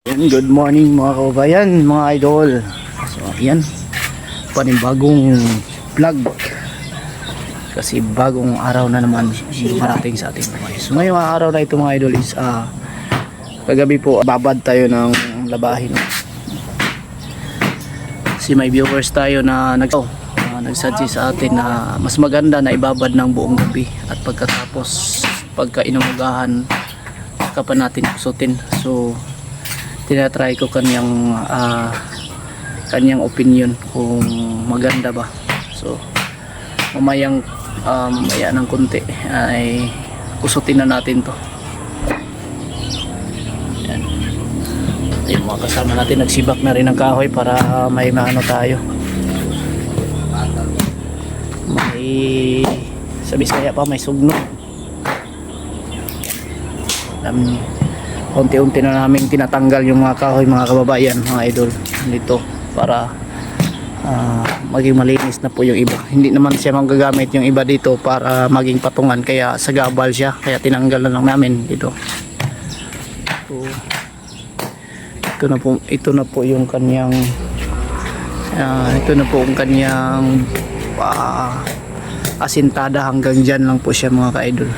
Good morning mga kababayan, mga idol. So ayan, panibagong vlog. Kasi bagong araw na naman marating sa ating buhay. So ngayong araw na ito mga idol is kagabi po babad tayo ng labahin. Kasi may viewers tayo na nagsuggest sa atin na mas maganda na ibabad ng buong gabi. At pagkatapos pagka inumagahan saka pa natin kusutin. So tinatry ko kanyang opinion kung maganda ba. So mamayang maya ng konti ay kusutin na natin to. Yan. Yung mga kasama natin nagsibak na rin ng kahoy para may maano tayo, may sa Biskaya pa may sugno. Unti-unti na namin tinatanggal yung mga kahoy mga kababayan, mga idol, dito para maging malinis na po yung iba. Hindi naman siya magagamit yung iba dito para maging patungan, kaya sagabal siya, kaya tinanggal na lang namin dito. So, ito na po yung kanyang asintada, hanggang dyan lang po siya mga ka-idol.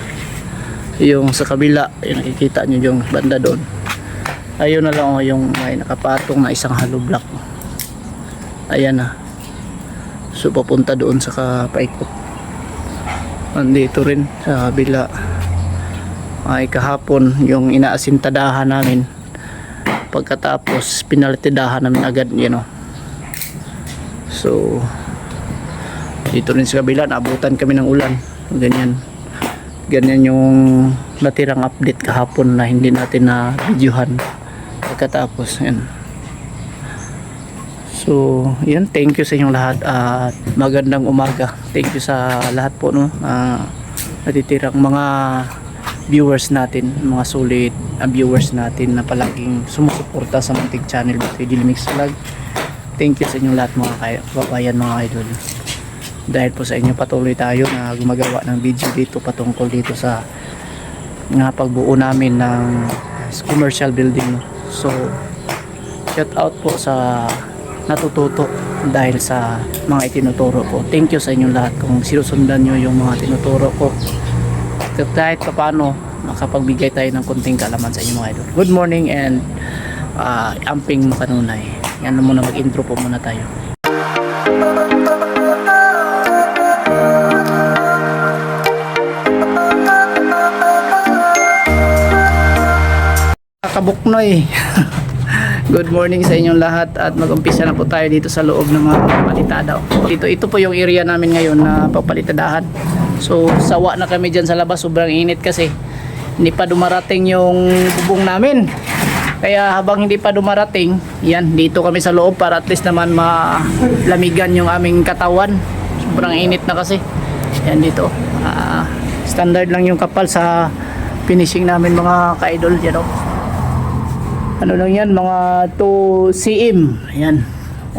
Yung sa kabila, yung nakikita nyo yung banda doon, ayun na lang yung may nakapatong na isang hollow block. Ayan na. So papunta doon sa paikot. Nandito rin sa kabila ay kahapon yung inaasintadahan namin, pagkatapos pinalitidahan namin agad, you know. So dito rin sa kabila naabutan kami ng ulan. Ganyan yung natirang update kahapon na hindi natin na videohan pagkatapos. Yan. So yan, thank you sa inyong lahat at magandang umaga. Thank you sa lahat po, no, natitirang mga viewers natin, mga solid viewers natin na palaging sumusuporta sa munting channel Bitoy Dilimix Vlog. Thank you sa inyong lahat mga kababayan, mga idol. Dahil po sa inyo patuloy tayo na gumagawa ng video dito patungkol dito sa pagbuo namin ng commercial building. So shout out po sa natututo dahil sa mga itinuturo ko. Thank you sa inyong lahat kung sinusundan nyo yung mga tinuturo ko. Kahit paano makapagbigay tayo ng konting kaalaman sa inyo mga idol. Good morning and amping makanunay. Yan na muna, mag-intro po muna tayo. Kabuknoy. Good morning sa inyong lahat at mag-umpisa na po tayo dito sa loob ng mga palitada. Ito po yung area namin ngayon na papalitadahan. So sawa na kami dyan sa labas, sobrang init kasi hindi pa dumarating yung bubong namin. Kaya habang hindi pa dumarating, yan, dito kami sa loob para at least naman malamigan yung aming katawan. Sobrang init na kasi. Yan dito. Standard lang yung kapal sa finishing namin mga ka-idol, you know. Ano lang yan, mga 2 cm. Ayan,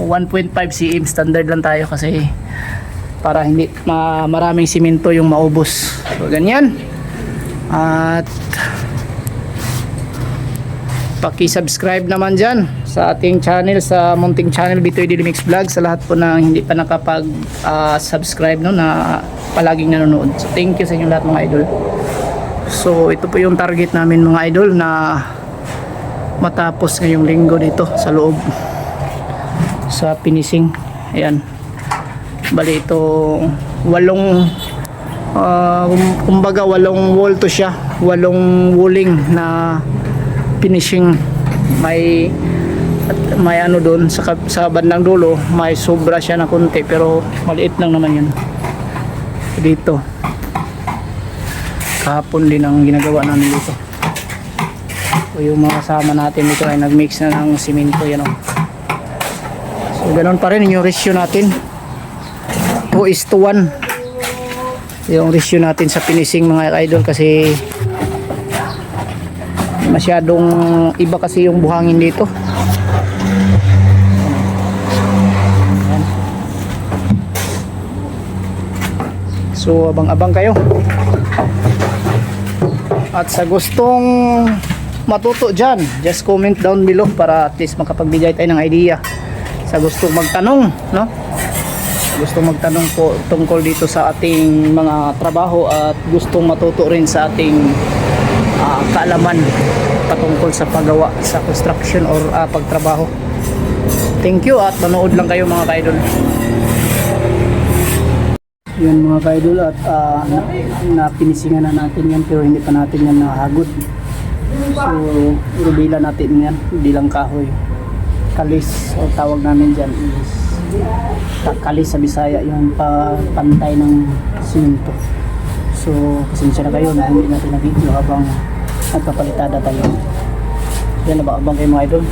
1.5 cm standard lang tayo kasi para hindi maraming simento yung maubos. So ganyan. At paki-subscribe naman dyan sa ating channel, sa munting channel Bitoy Dilimix Vlog, sa lahat po na hindi pa nakapag-subscribe, no, na palaging nanonood. So thank you sa inyo lahat mga idol. So ito po yung target namin mga idol na matapos ngayong linggo dito sa loob sa finishing. Ayan, bali ito kumbaga 8 wall to siya, 8 walling na finishing. May ano doon sa bandang dulo, may sobra siya na konti pero maliit lang naman yun. Dito kahapon din ang ginagawa namin dito. So yung mga kasama natin dito ay nagmix na ng simento, yan o. So ganoon pa rin yung ratio natin, 2:1 yung ratio natin sa finishing mga idol, kasi masyadong iba kasi yung buhangin dito. Yan. So abang-abang kayo at sa gustong matuto dyan, just comment down below para at least makapagbigay tayo ng idea sa gustong magtanong, no? Gustong magtanong po tungkol dito sa ating mga trabaho at gustong matuto rin sa ating kaalaman patungkol sa paggawa sa construction or pagtrabaho. Thank you at manood lang kayo mga kaidol. Yan mga kaidol at napinisingan na natin yan pero hindi pa natin yan nahagod. So rubila natin yan bilang kahoy. Kalis o tawag namin dyan is kalis sa Bisaya yung pantay ng simento. So pasensya na kayo na hindi natin na video habang nagpapalitada tayo. Yan na ba abang kayo mga idol?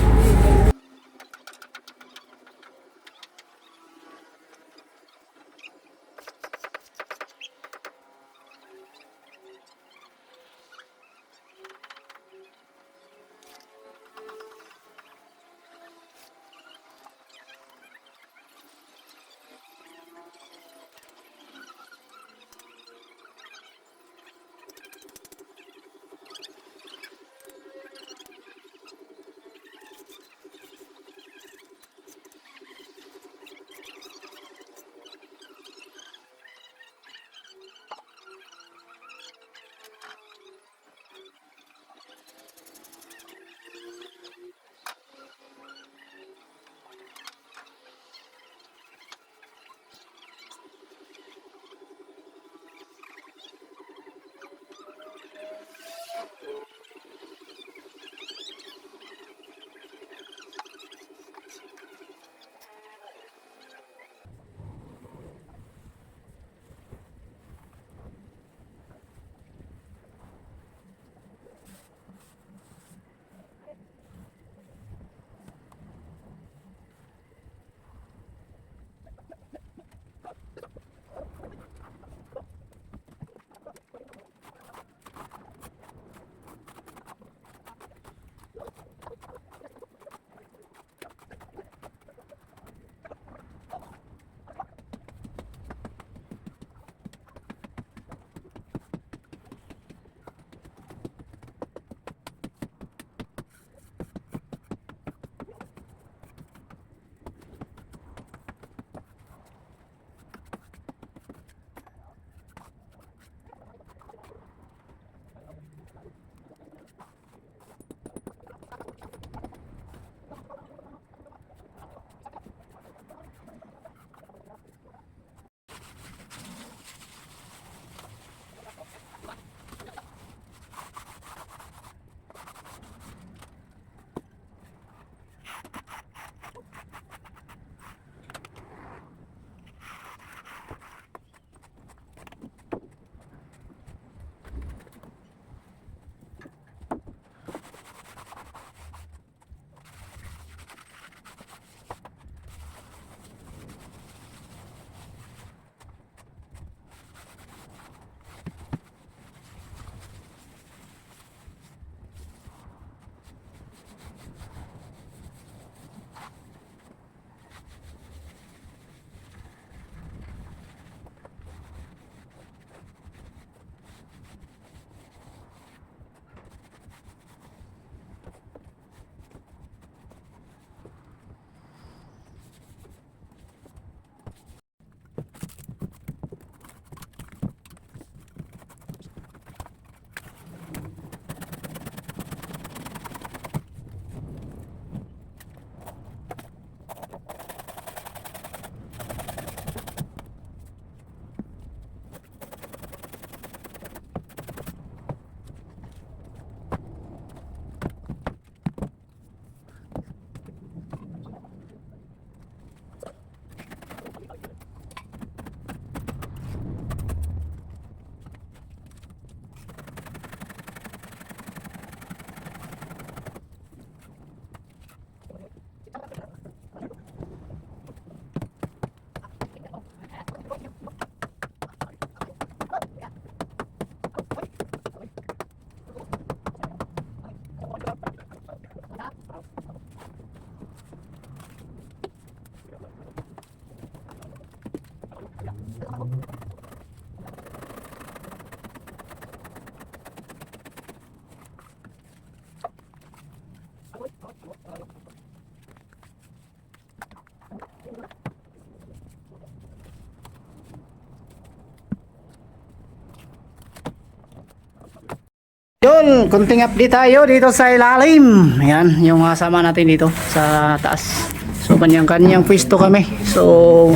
Yun, kunting update tayo dito sa ilalim. Ayan, yung kasama natin dito sa taas. So, kanyang-kanyang pwesto kami. So,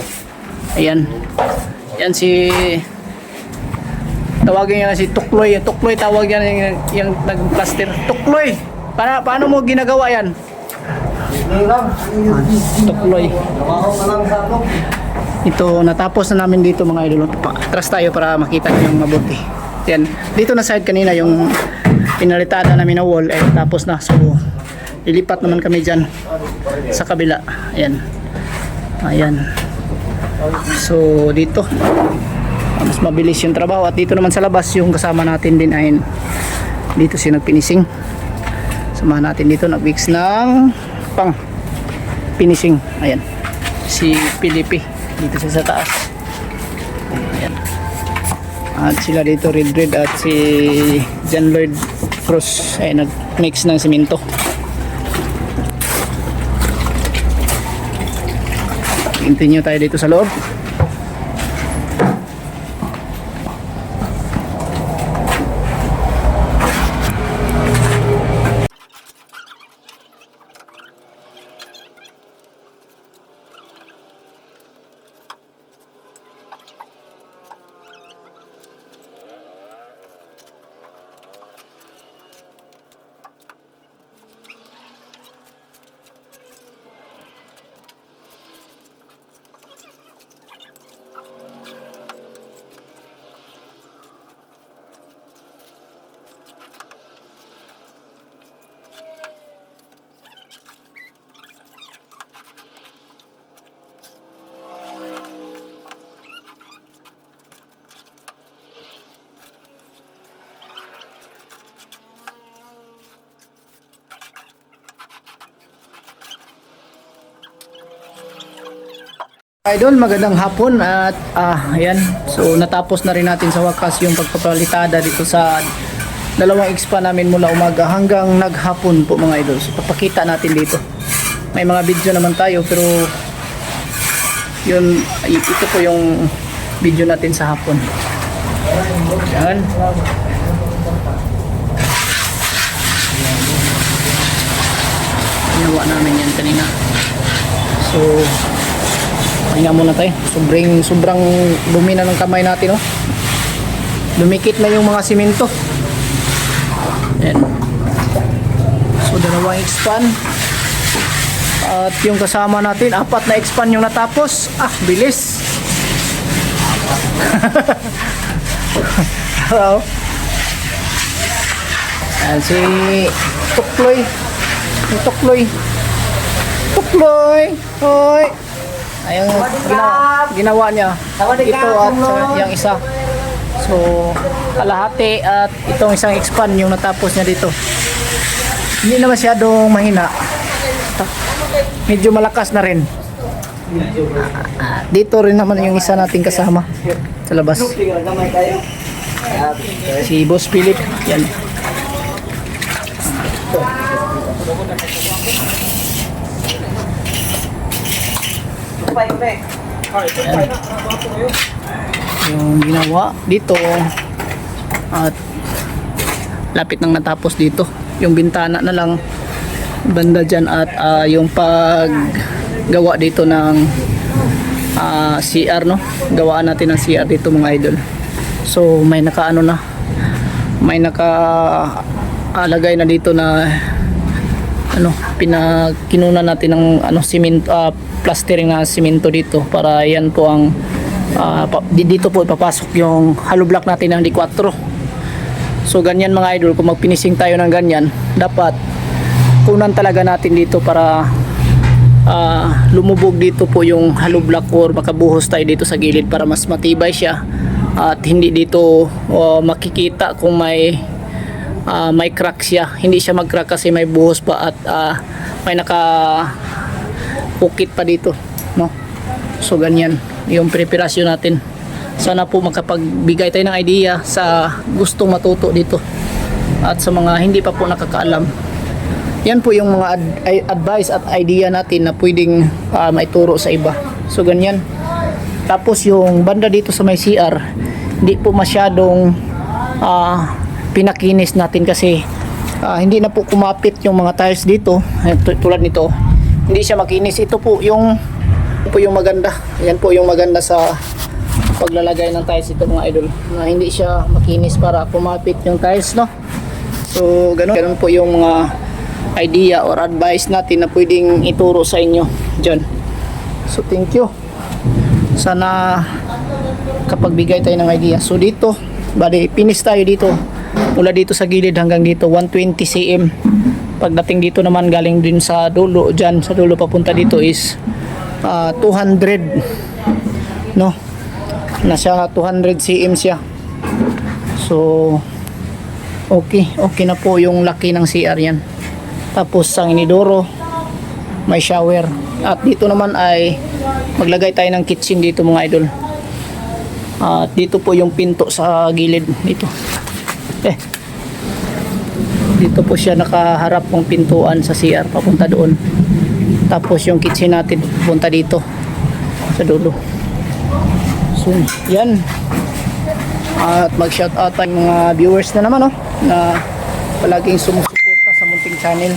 ayan. Yan si... Tawagin niya si Tukloy. Tukloy tawag yan yung nag-plaster. Tukloy! Paano mo ginagawa yan? Tukloy. Ito, natapos na namin dito mga idol. Atras tayo para makita nyo yung mabuti. Yan. Dito na side kanina yung pinalitada namin na wall. Tapos na. So, lilipat naman kami dyan sa kabila. Ayan. Ayan. So, dito. Mas mabilis yung trabaho. At dito naman sa labas, yung kasama natin din ay dito siya nagpinising. Samahan natin dito. Nag-mix ng pang finishing. Ayan. Si Pilipi. Dito siya sa taas. Ayan. At sila dito Red at si John Lloyd Cruz ay nag-mix ng simento. Continue tayo dito sa loob. Idol, magandang hapon at ayan. So natapos na rin natin sa wakas yung pagpapalitada dito sa dalawang expa namin mula umaga hanggang naghapon po mga idol. So papakita natin dito. May mga video naman tayo pero yun, ito po yung video natin sa hapon. Ayan. Ginawa namin yan kanina. So pahinga muna tayo. Sobrang dumi na ng kamay natin, oh. Dumikit na yung mga simento. Ayan. So dalawang expand. At yung kasama natin, 4 na expand yung natapos. Bilis. Hello. Ayan si Tukloy. Tukloy. Hoy. Ayun, ginawa niya ito at yung isa. So kalahati at itong isang expand yung natapos niya dito. Hindi na masyadong mahina, medyo malakas na rin. Dito rin naman yung isa nating kasama sa labas, si Boss Philip. Yan. Ayan. Yung ginawa dito at lapit nang natapos dito. Yung bintana na lang banda dyan at yung paggawa dito ng CR, no? Gawaan natin ng CR dito mga idol. So may nakaano na, may nakalagay na dito na kinunan natin ng simento, plastering na simento dito para yan po ang dito po ipapasok yung hollow block natin ng D4. So ganyan mga idol, kung magpinising tayo ng ganyan, dapat kunan talaga natin dito para lumubog dito po yung hollow block or makabuhos tayo dito sa gilid para mas matibay siya at hindi dito makikita kung may crack siya. Hindi siya mag-crack kasi may buhos pa at may pukit pa dito, no? So ganyan yung preparasyon natin. Sana po makapagbigay tayo ng idea sa gustong matuto dito at sa mga hindi pa po nakakaalam. Yan po yung mga advice at idea natin na pwedeng maituro sa iba. So ganyan. Tapos yung banda dito sa may CR, hindi po masyadong pinakinis natin kasi hindi na po kumapit yung mga tiles dito. Tulad nito, hindi siya makinis. Ito po yung maganda. Yan po yung maganda sa paglalagay ng tiles ito mga idol, na hindi siya makinis para kumapit yung tiles, no? So ganun po yung mga idea or advice natin na pwedeng ituro sa inyo dyan. So thank you, sana kapagbigay tayo ng idea. So dito bali finish tayo dito, mula dito sa gilid hanggang dito 120 cm. Pagdating dito naman galing din sa dulo, dyan sa dulo papunta dito is 200, no? Nasa 200 cm siya. So okay na po yung laki ng CR yan. Tapos ang inidoro, may shower. At dito naman ay maglagay tayo ng kitchen dito mga idol. At dito po yung pinto sa gilid dito. Dito po siya nakaharap ng pintuan sa CR papunta doon. Tapos yung kitchen natin punta dito sa dulo. So yan. At mag-shout out tayo mga viewers na naman, no, na palaging sumusuporta sa munting channel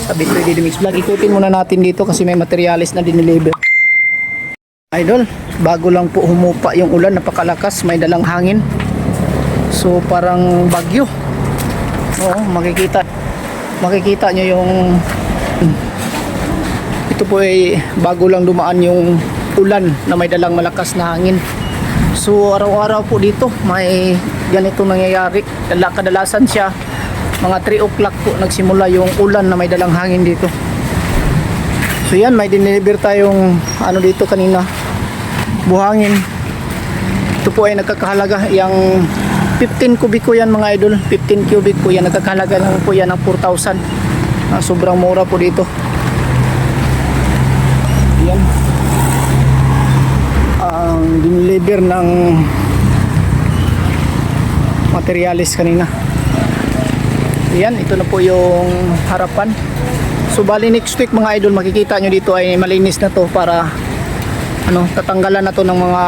sa Bitoy Daily Mix Vlog. Ikutin muna natin dito kasi may materialis na dineliver. Idol, bago lang po humupa yung ulan, napakalakas, may dalang hangin. So parang bagyo. Oo, makikita nyo yung ito po ay bago lang dumaan yung ulan na may dalang malakas na hangin. So araw-araw po dito may ganito nangyayari. Kadalasan siya mga 3 o'clock po nagsimula yung ulan na may dalang hangin dito. So yan, may dineliver tayong ano dito kanina, buhangin. Ito po ay nagkakahalaga yung 15 kubiko yan mga idol, 15 cubic po yan, nagkakahalaga lang po yan ng 4,000. Sobrang mura po dito. Yan ang dineliver ng materialis kanina. Yan, ito na po yung harapan. So bali next week mga idol, makikita nyo dito ay malinis na to para tatanggalan na to ng mga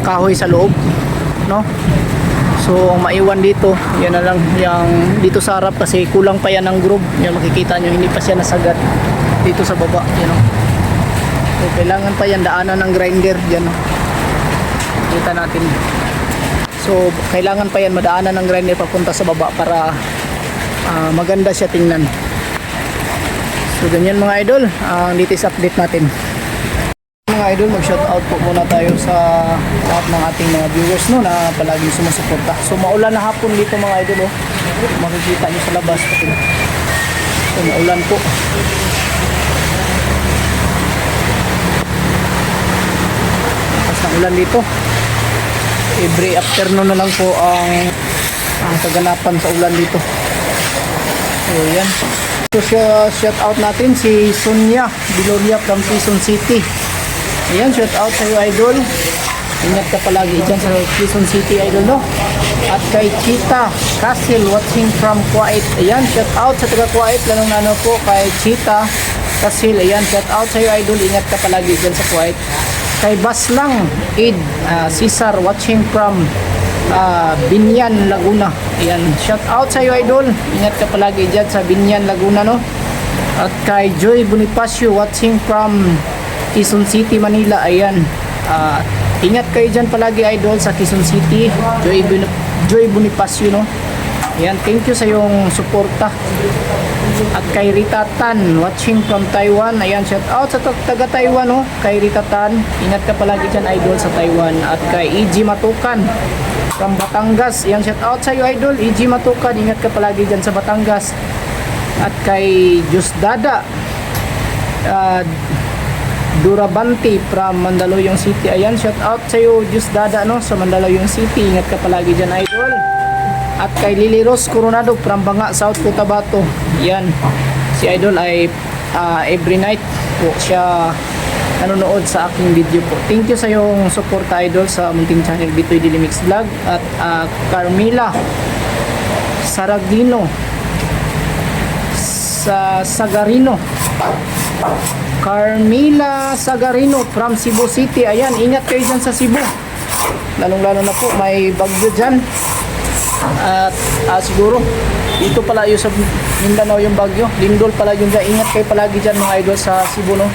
kahoy sa loob, no? So ang maiwan dito, yan na lang yung dito sa harap kasi kulang pa yan ng groove. Yan makikita nyo, hindi pa siya nasagad dito sa baba, you know? So kailangan pa yan daanan ng grinder dyan, no? Kita natin. So kailangan pa yan madaanan ng grinder papunta sa baba para maganda siya tingnan. So ganyan mga idol, ang latest update natin. Mga idol, mag-shoutout po muna tayo sa lahat ng ating mga viewers, no, na palaging sumusuporta. So maulan na hapon dito mga idol, oh. Makikita nyo sa labas. So maulan po. Tapos ng ulan dito. Every afternoon na lang po ang kaganapan sa ulan dito. So yan. So shout out natin si Sonia Biloria from Quezon City. Ayan, shout out sa iyo idol. Ingat ka palagi dyan sa Quezon City idol, no? At kay Chita Castle watching from Kuwait. Ayan, shout out sa taga Kuwait, lalong po kay Chita Castle. Ayan, shout out sa iyo idol. Ingat ka palagi dyan sa Kuwait. Kay Baslang Id Cesar watching from Binyan, Laguna. Ayan, shout out sa iyo idol. Ingat ka palagi dyan sa Binyan, Laguna, no? At kay Joy Bonifacio watching from Quezon City, Manila. Ayan, ingat kayo dyan palagi idol sa Quezon City. Joy Bonifacio, no? Ayan, thank you sa yung suporta. At kay Rita Tan watching from Taiwan. Ayan, shout out sa taga Taiwan, no? Kay Rita Tan, ingat ka palagi dyan idol sa Taiwan. At kay EG Matukan from Batangas. Ayan, shout out sa iyo idol, EG Matukan, ingat ka palagi dyan sa Batangas. At kay Jusdada Durabanti from Mandaluyong City. Ayan, shout out sa iyo Jusdada, no, sa Mandaluyong City. Ingat ka palagi dyan idol. At kay Lily Rose Coronado from Banga, South Cotabato. Yan, si idol ay every night po siya nanonood sa aking video po. Thank you sa yung support idol sa munting channel Bitoy Daily Mix Vlog. At Carmila Saragino sa Sagarino, Carmila Sagarino from Cebu City. Ayan, ingat kayo dyan sa Cebu, lalong lalo na po may bagyo dyan. At siguro dito pala yung sa Mindanao yung bagyo. Lindol pala yung dyan. Ingat kayo palagi dyan mga idol sa Cebu, no?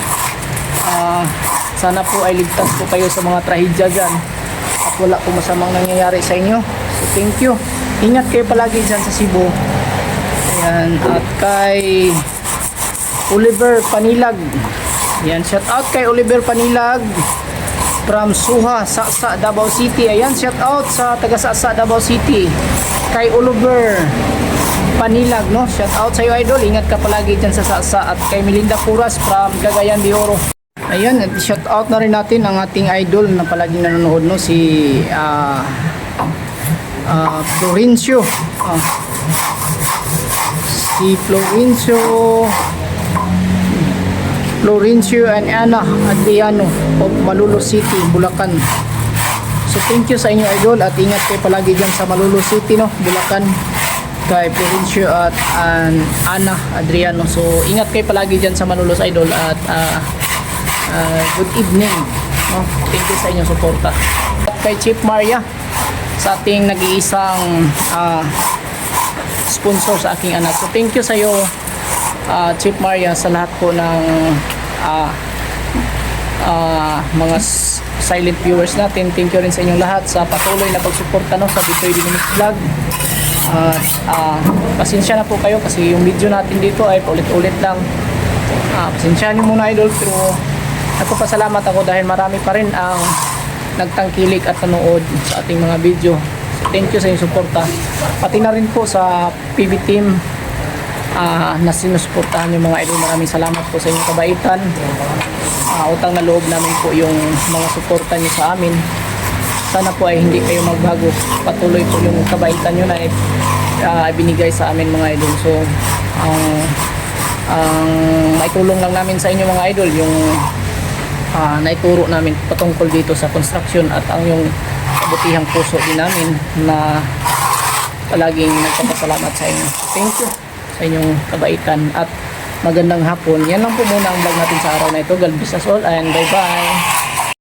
Sana po ay ligtas po kayo sa mga trahedya dyan at wala po masamang nangyayari sa inyo. So thank you. Ingat kayo palagi dyan sa Cebu. Ayan. At kay Oliver Panilag. Ayan, shout out kay Oliver Panilag from Suha, Saksa, Davao City. Ayan, shout out sa taga Saksa, Davao City. Kay Oliver Panilag, no? Shout out sa iyo, idol. Ingat ka palagi dyan sa Saksa. At kay Melinda Puras from Cagayan de Oro. Ayan, at shout out na rin natin ang ating idol na palaging nanonood, no? Si Florencio. Si Florencio and Ana Adriano of Malolo City, Bulacan. So thank you sa inyo, idol, at ingat kayo palagi dyan sa Malolo City, no? Bulacan, kay Florencio at Ana Adriano. So ingat kayo palagi dyan sa Malolos, idol, at good evening, no? Thank you sa inyong suporta. At kay Chief Maria, sa ating nag-iisang sponsor sa aking anak. So thank you sa iyo, Chief Maria, sa lahat po ng mga silent viewers natin. Thank you rin sa inyong lahat sa patuloy na pagsuporta, no, sa Bitoy Dynamics Vlog. Pasensya na po kayo kasi yung video natin dito ay paulit-ulit lang. Pasensya niyo muna, idol, pero nagpapasalamat ako dahil marami pa rin ang nagtangkilik at nanood sa ating mga video. So thank you sa inyong suporta. Pati na rin po sa PB team na sinusuportahan yung mga idol. Maraming salamat po sa inyong kabaitan. Utang na loob namin po yung mga suporta niyo sa amin. Sana po ay hindi kayo magbago. Patuloy po yung kabaitan nyo na ibinigay sa amin, mga idol. So ang maitulong lang namin sa inyo, mga idol, yung naituro namin patungkol dito sa construction at ang yung kabutihang puso din namin na palaging nagpapasalamat sa inyo. Thank you sa inyong kabaitan at magandang hapon. Yan lang po muna ang vlog natin sa araw na ito. God bless us all and bye bye.